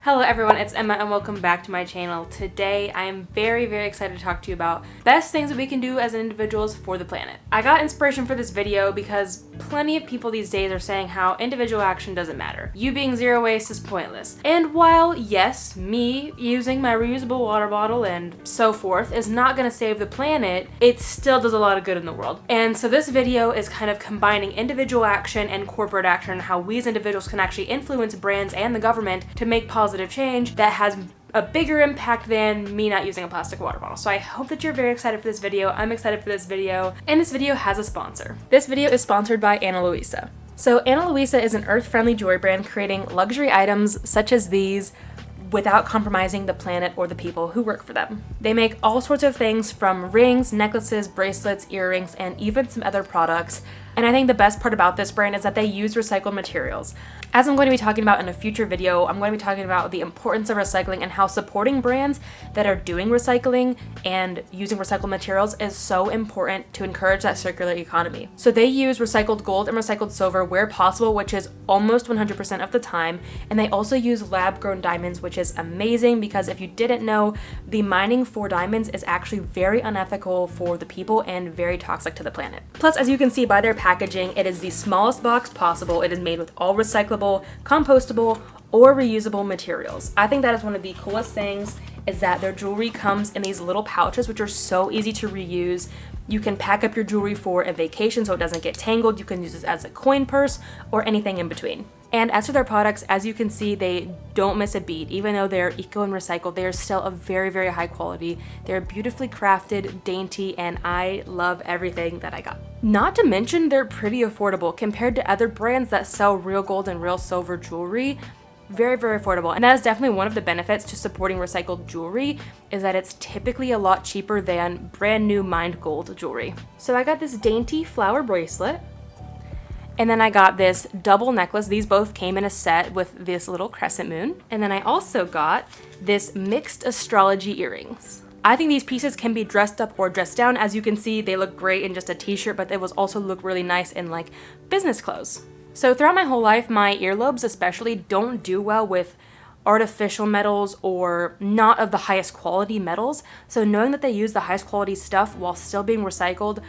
Hello everyone, it's Emma and welcome back to my channel. Today I am very excited to talk to you about best things that we can do as individuals for the planet. I got inspiration for this video because plenty of people these days are saying how individual action doesn't matter. You being zero waste is pointless. And while yes, me using my reusable water bottle and so forth is not going to save the planet, it still does a lot of good in the world. And so this video is kind of combining individual action and corporate action and how we as individuals can actually influence brands and the government to make positive change that has a bigger impact than me not using a plastic water bottle. So I hope that you're very excited for this video. I'm excited for this video, and this video has a sponsor. This video is sponsored by Luisa. So Luisa is an earth-friendly jewelry brand creating luxury items such as these without compromising the planet or the people who work for them. They make all sorts of things from rings, necklaces, bracelets, earrings, and even some other products. And I think the best part about this brand is that they use recycled materials. As I'm going to be talking about in a future video, I'm going to be talking about the importance of recycling and how supporting brands that are doing recycling and using recycled materials is so important to encourage that circular economy. So they use recycled gold and recycled silver where possible, which is almost 100% of the time. And they also use lab-grown diamonds, which is amazing because if you didn't know, the mining for diamonds is actually very unethical for the people and very toxic to the planet. Plus, as you can see by their packaging, it is the smallest box possible. It is made with all recyclable, compostable, or reusable materials. I think that is one of the coolest things is that their jewelry comes in these little pouches which are so easy to reuse. You can pack up your jewelry for a vacation so it doesn't get tangled. You can use it as a coin purse or anything in between. And as for their products, as you can see, they don't miss a beat. Even though they're eco and recycled, they are still of very high quality. They're beautifully crafted, dainty, and I love everything that I got. Not to mention, they're pretty affordable compared to other brands that sell real gold and real silver jewelry. Very affordable. And that is definitely one of the benefits to supporting recycled jewelry is that it's typically a lot cheaper than brand new mined gold jewelry. So I got this dainty flower bracelet. And then I got this double necklace. These both came in a set with this little crescent moon. And then I also got this mixed astrology earrings. I think these pieces can be dressed up or dressed down. As you can see, they look great in just a t-shirt, but they will also look really nice in like business clothes. So throughout my whole life, my earlobes especially don't do well with artificial metals or not of the highest quality metals. So knowing that they use the highest quality stuff while still being recycled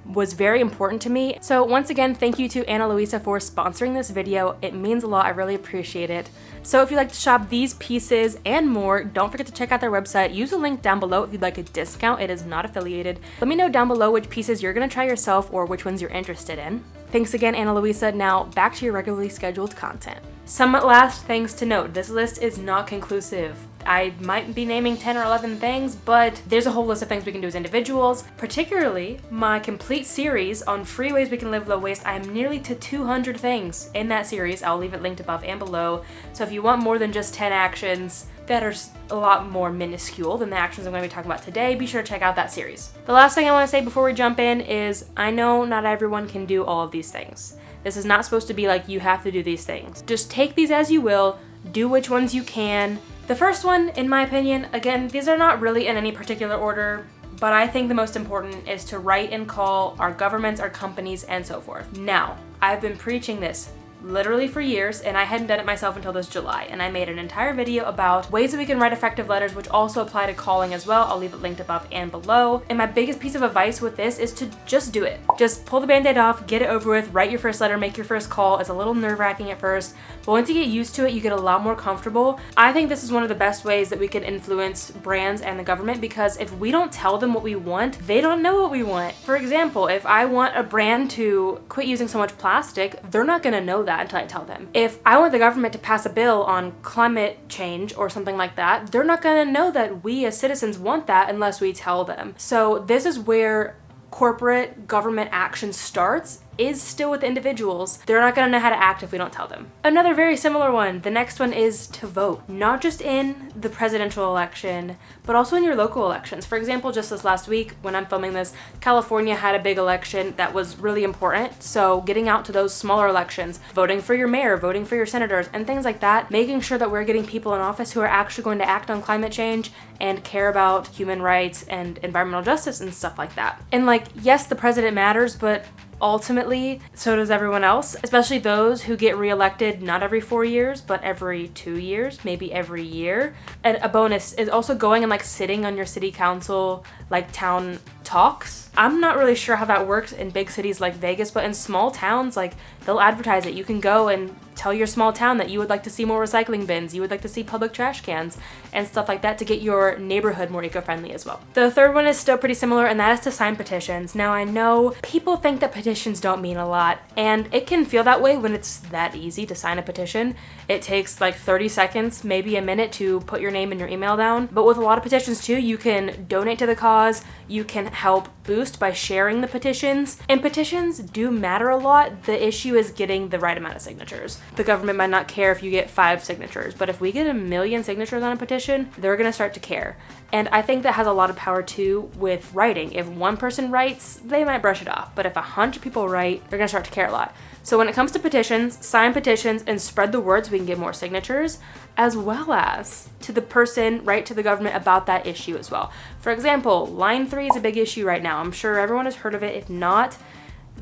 was very important to me. So once again, thank you to Luisa for sponsoring this video. It means a lot. I really appreciate it. So if you'd like to shop these pieces and more, don't forget to check out their website. Use the link down below if you'd like a discount. It is not affiliated. Let me know down below which pieces you're gonna try yourself or which ones you're interested in. Thanks again, Luisa. Now back to your regularly scheduled content. Some last things to note. This list is not conclusive. I might be naming 10 or 11 things, but there's a whole list of things we can do as individuals, particularly my complete series on free ways we can live low waste. I am nearly to 200 things in that series. I'll leave it linked above and below. So if you want more than just 10 actions that are a lot more minuscule than the actions I'm going to be talking about today, be sure to check out that series. The last thing I want to say before we jump in is I know not everyone can do all of these things. This is not supposed to be like you have to do these things. Just take these as you will, do which ones you can. The first one, in my opinion, again, these are not really in any particular order, but I think the most important is to write and call our governments, our companies, and so forth. Now, I've been preaching this literally for years, and I hadn't done it myself until this July, and I made an entire video about ways that we can write effective letters, which also apply to calling as well. I'll leave it linked above and below. And my biggest piece of advice with this is to just do it. Just pull the band-aid off, get it over with, write your first letter, make your first call. It's a little nerve-wracking at first, but once you get used to it, you get a lot more comfortable. I think this is one of the best ways that we can influence brands and the government, because if we don't tell them what we want, they don't know what we want. For example, if I want a brand to quit using so much plastic, they're not gonna know that until I tell them. If I want the government to pass a bill on climate change or something like that, they're not gonna know that we as citizens want that unless we tell them. So this is where corporate government action starts, is still with individuals. They're not gonna know how to act if we don't tell them. Another very similar one, the next one is to vote. Not just in the presidential election, but also in your local elections. For example, just this last week when I'm filming this, California had a big election that was really important. So getting out to those smaller elections, voting for your mayor, voting for your senators, and things like that, making sure that we're getting people in office who are actually going to act on climate change and care about human rights and environmental justice and stuff like that. And like, yes, the president matters, but ultimately, so does everyone else, especially those who get reelected not every 4 years, but every 2 years, maybe every year. And a bonus is also going and like sitting on your city council, like town talks. I'm not really sure how that works in big cities like Vegas, but in small towns, like they'll advertise it. You can go and tell your small town that you would like to see more recycling bins, you would like to see public trash cans and stuff like that to get your neighborhood more eco-friendly as well. The third one is still pretty similar, and that is to sign petitions. Now I know people think that petitions don't mean a lot, and it can feel that way when it's that easy to sign a petition. It takes like 30 seconds, maybe a minute to put your name and your email down. But with a lot of petitions too, you can donate to the cause, you can help boost by sharing the petitions, and petitions do matter a lot. The issue is getting the right amount of signatures. The government might not care if you get 5 signatures, but if we get 1 million signatures on a petition, they're gonna start to care. And I think that has a lot of power too with writing. If one person writes, they might brush it off, but if 100 people write, they're gonna start to care a lot. So when it comes to petitions, sign petitions and spread the word so we can get more signatures, as well as to the person, write to the government about that issue as well. For example, Line 3 is a big issue right now. I'm sure everyone has heard of it. If not,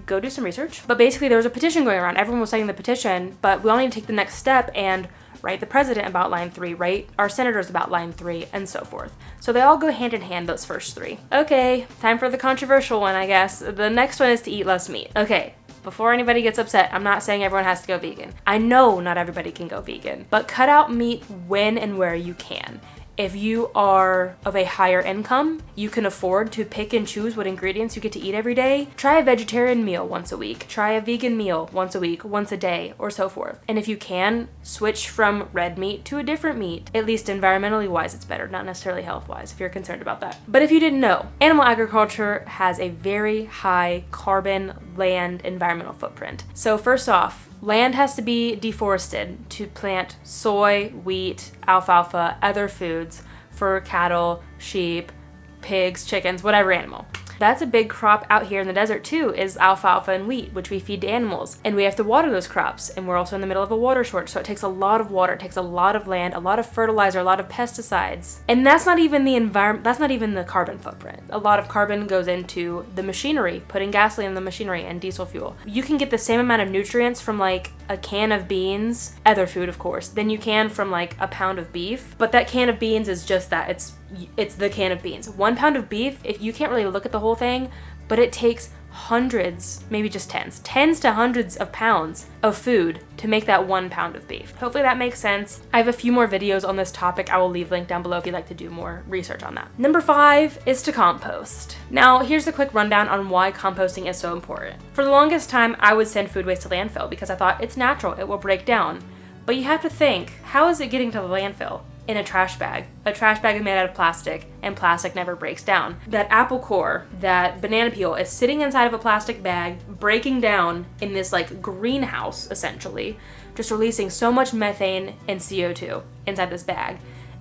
go do some research. But basically there was a petition going around. Everyone was signing the petition, but we all need to take the next step and write the president about Line 3, write our senators about Line 3, and so forth. So they all go hand in hand, those first 3. Okay, time for the controversial one, I guess. The next one is to eat less meat. Okay, before anybody gets upset, I'm not saying everyone has to go vegan. I know not everybody can go vegan, but cut out meat when and where you can. If you are of a higher income, you can afford to pick and choose what ingredients you get to eat every day. Try a vegetarian meal once a week. Try a vegan meal once a week, once a day, or so forth. And if you can, switch from red meat to a different meat. At least environmentally wise, it's better, not necessarily health wise, if you're concerned about that. But if you didn't know, animal agriculture has a very high carbon land environmental footprint. So first off, land has to be deforested to plant soy, wheat, alfalfa, other foods for cattle, sheep, pigs, chickens, whatever animal. That's a big crop out here in the desert too, is alfalfa and wheat, which we feed to animals. And we have to water those crops, and we're also in the middle of a water shortage, so it takes a lot of water, it takes a lot of land, a lot of fertilizer, a lot of pesticides. And that's not even the environment, that's not even the carbon footprint. A lot of carbon goes into the machinery, putting gasoline in the machinery and diesel fuel. You can get the same amount of nutrients from like a can of beans, other food of course, than you can from like a pound of beef. But that can of beans is just that, it's the can of beans. 1 pound of beef, if you can't really look at the whole thing, but it takes hundreds, maybe just tens to hundreds of pounds of food to make that 1 pound of beef. Hopefully that makes sense. I have a few more videos on this topic. I will leave a link down below if you'd like to do more research on that. Number 5 is to compost. Now, here's a quick rundown on why composting is so important. For the longest time, I would send food waste to landfill because I thought it's natural, it will break down. But you have to think, how is it getting to the landfill? In a trash bag. A trash bag is made out of plastic, and plastic never breaks down. That apple core, that banana peel is sitting inside of a plastic bag, breaking down in this like greenhouse, essentially, just releasing so much methane and CO2 inside this bag.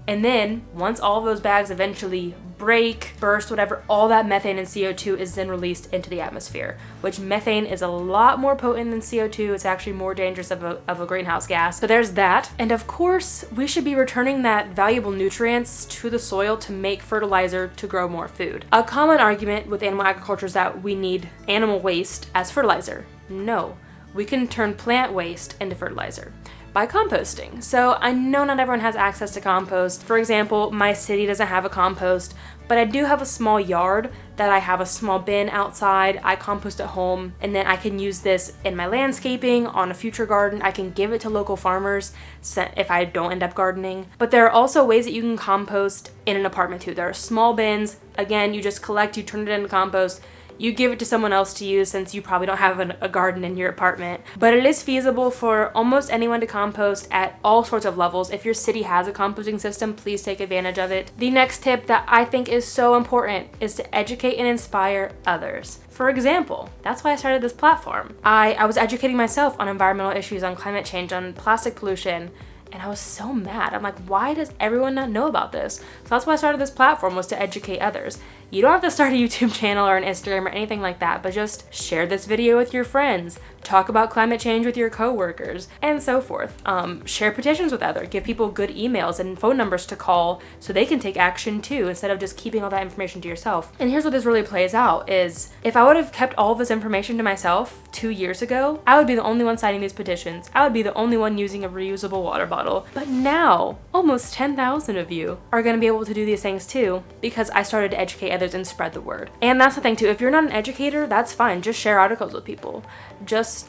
And then once all of those bags eventually break, burst, whatever, all that methane and CO2 is then released into the atmosphere, which methane is a lot more potent than CO2. It's actually more dangerous of a greenhouse gas. So there's that. And of course, we should be returning that valuable nutrients to the soil to make fertilizer to grow more food. A common argument with animal agriculture is that we need animal waste as fertilizer. No, we can turn plant waste into fertilizer by composting. So I know not everyone has access to compost. For example, my city doesn't have a compost, but I do have a small yard that I have a small bin outside. I compost at home, and then I can use this in my landscaping, on a future garden. I can give it to local farmers if I don't end up gardening. But there are also ways that you can compost in an apartment too. There are small bins. Again, you just collect, you turn it into compost. You give it to someone else to use since you probably don't have a garden in your apartment. But it is feasible for almost anyone to compost at all sorts of levels. If your city has a composting system, please take advantage of it. The next tip that I think is so important is to educate and inspire others. For example, that's why I started this platform. I was educating myself on environmental issues, on climate change, on plastic pollution, And I was so mad. I'm like, why does everyone not know about this? So that's why I started this platform, was to educate others. You don't have to start a YouTube channel or an Instagram or anything like that, but just share this video with your friends, talk about climate change with your coworkers, and so forth. Share petitions with others, give people good emails and phone numbers to call so they can take action too, instead of just keeping all that information to yourself. And here's what this really plays out is, if I would have kept all this information to myself 2 years ago, I would be the only one signing these petitions. I would be the only one using a reusable water bottle. But now, almost 10,000 of you are gonna be able to do these things too, because I started to educate others and spread the word. And that's the thing too, if you're not an educator, that's fine, just share articles with people.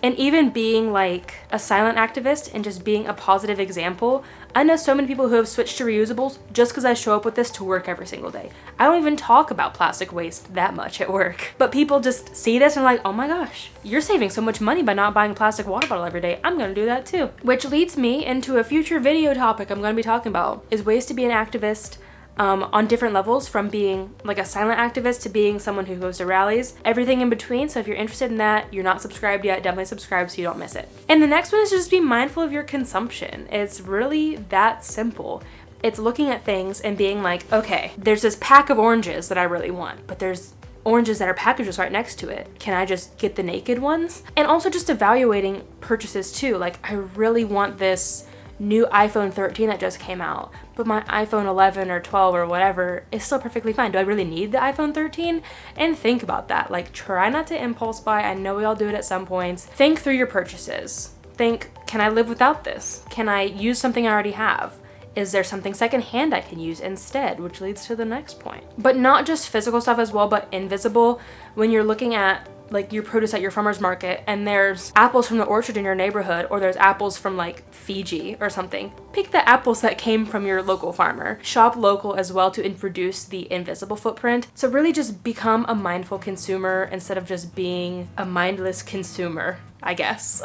And even being like a silent activist and just being a positive example. I know so many people who have switched to reusables just because I show up with this to work every single day. I don't even talk about plastic waste that much at work, but people just see this and are like, oh my gosh, you're saving so much money by not buying a plastic water bottle every day. I'm gonna do that too. Which leads me into a future video topic I'm gonna be talking about, is ways to be an activist on different levels, from being like a silent activist to being someone who goes to rallies, everything in between. So if you're interested in that, you're not subscribed yet, definitely subscribe so you don't miss it. And the next one is just be mindful of your consumption. It's really that simple. It's looking at things and being like, okay, there's this pack of oranges that I really want, but there's oranges that are packaged right next to it. Can I just get the naked ones? And also just evaluating purchases too. Like, I really want this new iPhone 13 that just came out, but my iPhone 11 or 12 or whatever is still perfectly fine. Do I really need the iPhone 13? And think about that. Like, try not to impulse buy. I know we all do it at some points. Think through your purchases. Think, can I live without this? Can I use something I already have? Is there something secondhand I can use instead? Which leads to the next point. But not just physical stuff as well, but invisible. When you're looking at like your produce at your farmer's market and there's apples from the orchard in your neighborhood, or there's apples from like Fiji or something, pick the apples that came from your local farmer. Shop local as well to reduce the invisible footprint. So really just become a mindful consumer instead of just being a mindless consumer, I guess.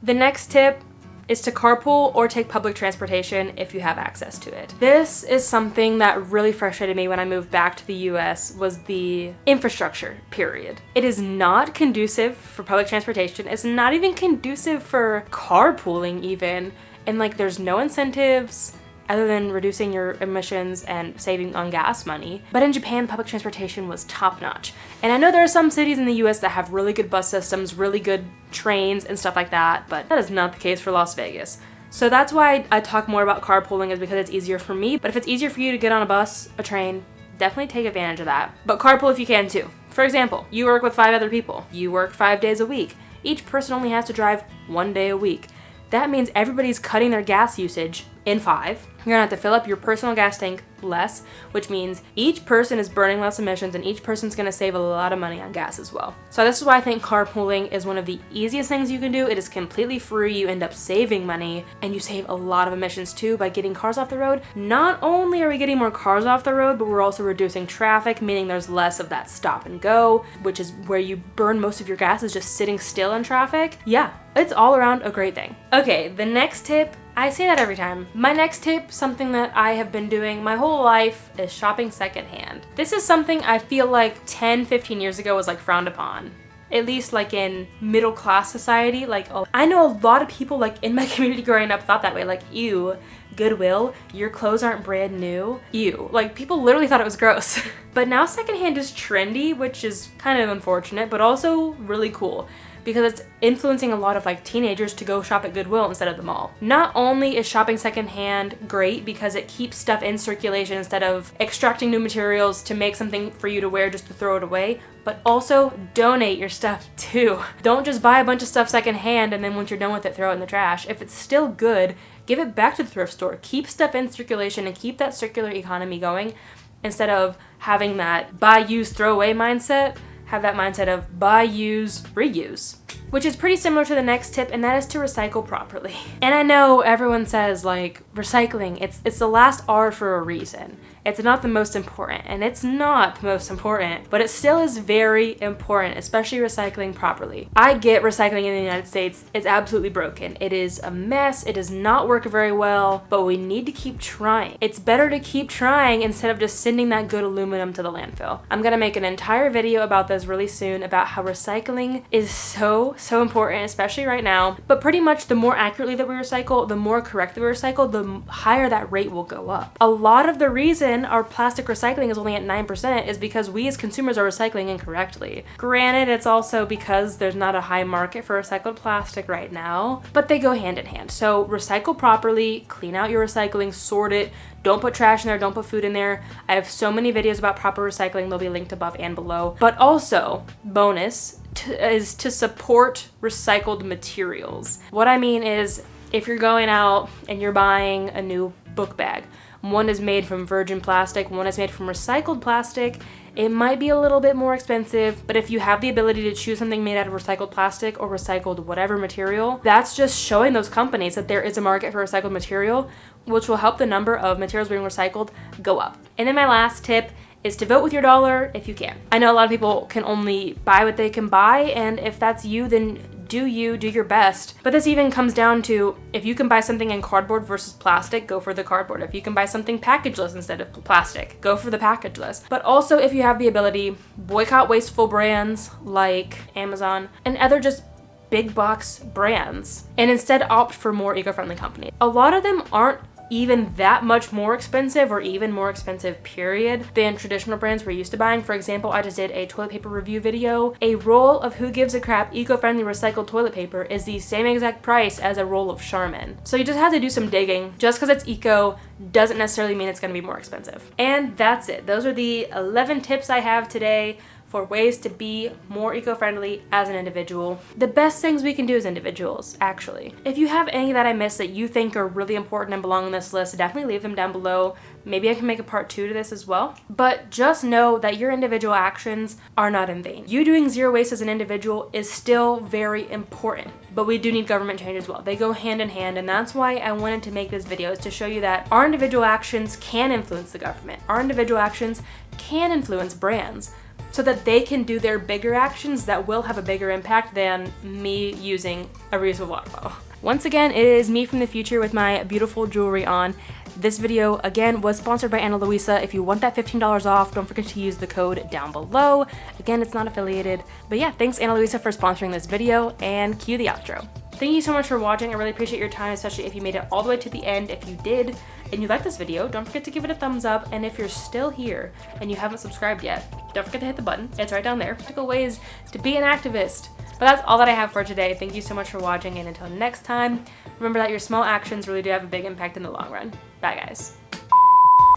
The next tip is to carpool or take public transportation if you have access to it. This is something that really frustrated me when I moved back to the US, was the infrastructure, period. It is not conducive for public transportation. It's not even conducive for carpooling even. And like, there's no incentives other than reducing your emissions and saving on gas money. But in Japan, public transportation was top notch. And I know there are some cities in the US that have really good bus systems, really good trains and stuff like that, but that is not the case for Las Vegas. So that's why I talk more about carpooling, is because it's easier for me. But if it's easier for you to get on a bus, a train, definitely take advantage of that. But carpool if you can too. For example, you work with 5 other people. You work 5 days a week. Each person only has to drive 1 day a week. That means everybody's cutting their gas usage in 5. You're gonna have to fill up your personal gas tank less, which means each person is burning less emissions and each person's gonna save a lot of money on gas as well. So this is why I think carpooling is one of the easiest things you can do. It is completely free, you end up saving money, and you save a lot of emissions too by getting cars off the road. Not only are we getting more cars off the road, but we're also reducing traffic, meaning there's less of that stop and go, which is where you burn most of your gas, is just sitting still in traffic. Yeah, it's all around a great thing. Okay, the next tip, I say that every time. My next tip, something that I have been doing my whole life, is shopping secondhand. This is something I feel like 10, 15 years ago was like frowned upon. At least like in middle class society. Like, oh, I know a lot of people like in my community growing up thought that way. Like, ew, Goodwill, your clothes aren't brand new. Ew. Like, people literally thought it was gross. But now secondhand is trendy, which is kind of unfortunate, but also really cool, because it's influencing a lot of like teenagers to go shop at Goodwill instead of the mall. Not only is shopping secondhand great because it keeps stuff in circulation instead of extracting new materials to make something for you to wear just to throw it away, but also donate your stuff too. Don't just buy a bunch of stuff secondhand and then once you're done with it, throw it in the trash. If it's still good, give it back to the thrift store. Keep stuff in circulation and keep that circular economy going, instead of having that buy, use, throw away mindset. Have that mindset of buy, use, reuse, which is pretty similar to the next tip, and that is to recycle properly. And I know everyone says like recycling, it's the last R for a reason. It's not the most important, and it's not the most important, but it still is very important, especially recycling properly. I get recycling in the United States, it's absolutely broken. It is a mess, it does not work very well, but we need to keep trying. It's better to keep trying instead of just sending that good aluminum to the landfill. I'm gonna make an entire video about this really soon, about how recycling is so so important, especially right now. But pretty much the more accurately that we recycle, the more correct that we recycle, the higher that rate will go up. A lot of the reason our plastic recycling is only at 9% is because we as consumers are recycling incorrectly. Granted, it's also because there's not a high market for recycled plastic right now, but they go hand in hand. So recycle properly, clean out your recycling, sort it. Don't put trash in there, don't put food in there. I have so many videos about proper recycling. They'll be linked above and below. But also, bonus, is to support recycled materials. What I mean is, if you're going out and you're buying a new book bag, one is made from virgin plastic, one is made from recycled plastic, it might be a little bit more expensive, but if you have the ability to choose something made out of recycled plastic or recycled whatever material, that's just showing those companies that there is a market for recycled material, which will help the number of materials being recycled go up. And then my last tip is to vote with your dollar if you can. I know a lot of people can only buy what they can buy, and if that's you, then do your best. But this even comes down to, if you can buy something in cardboard versus plastic, go for the cardboard. If you can buy something packageless instead of plastic, go for the packageless. But also, if you have the ability, boycott wasteful brands like Amazon and other just big box brands, and instead opt for more eco-friendly companies. A lot of them aren't even that much more expensive, or even more expensive period, than traditional brands we're used to buying. For example, I just did a toilet paper review video. A roll of Who Gives a Crap eco-friendly recycled toilet paper is the same exact price as a roll of Charmin. So you just have to do some digging. Just because it's eco doesn't necessarily mean it's going to be more expensive. And that's it. Those are the 11 tips I have today for ways to be more eco-friendly as an individual. The best things we can do as individuals, actually. If you have any that I missed that you think are really important and belong on this list, definitely leave them down below. Maybe I can make a part 2 to this as well. But just know that your individual actions are not in vain. You doing zero waste as an individual is still very important, but we do need government change as well. They go hand in hand, and that's why I wanted to make this video, is to show you that our individual actions can influence the government. Our individual actions can influence brands, so that they can do their bigger actions that will have a bigger impact than me using a reusable water bottle. Once again, it is me from the future with my beautiful jewelry on. This video, again, was sponsored by Luisa. If you want that $15 off, don't forget to use the code down below. Again, it's not affiliated. But yeah, thanks Luisa for sponsoring this video, and cue the outro. Thank you so much for watching. I really appreciate your time, especially if you made it all the way to the end. If you did and you like this video, don't forget to give it a thumbs up. And if you're still here and you haven't subscribed yet, don't forget to hit the button. It's right down there. Practical ways to be an activist. But that's all that I have for today. Thank you so much for watching, and until next time, remember that your small actions really do have a big impact in the long run. Bye, guys.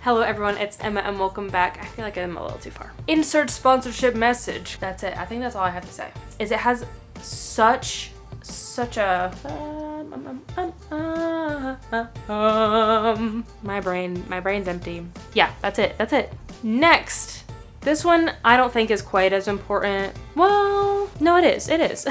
Hello everyone, it's Emma and welcome back. I feel like I'm a little too far. Insert sponsorship message. That's it. I think that's all I have to say. Is it has such a my brain's empty. Yeah, that's it. Next. This one I don't think is quite as important. Well, no, it is.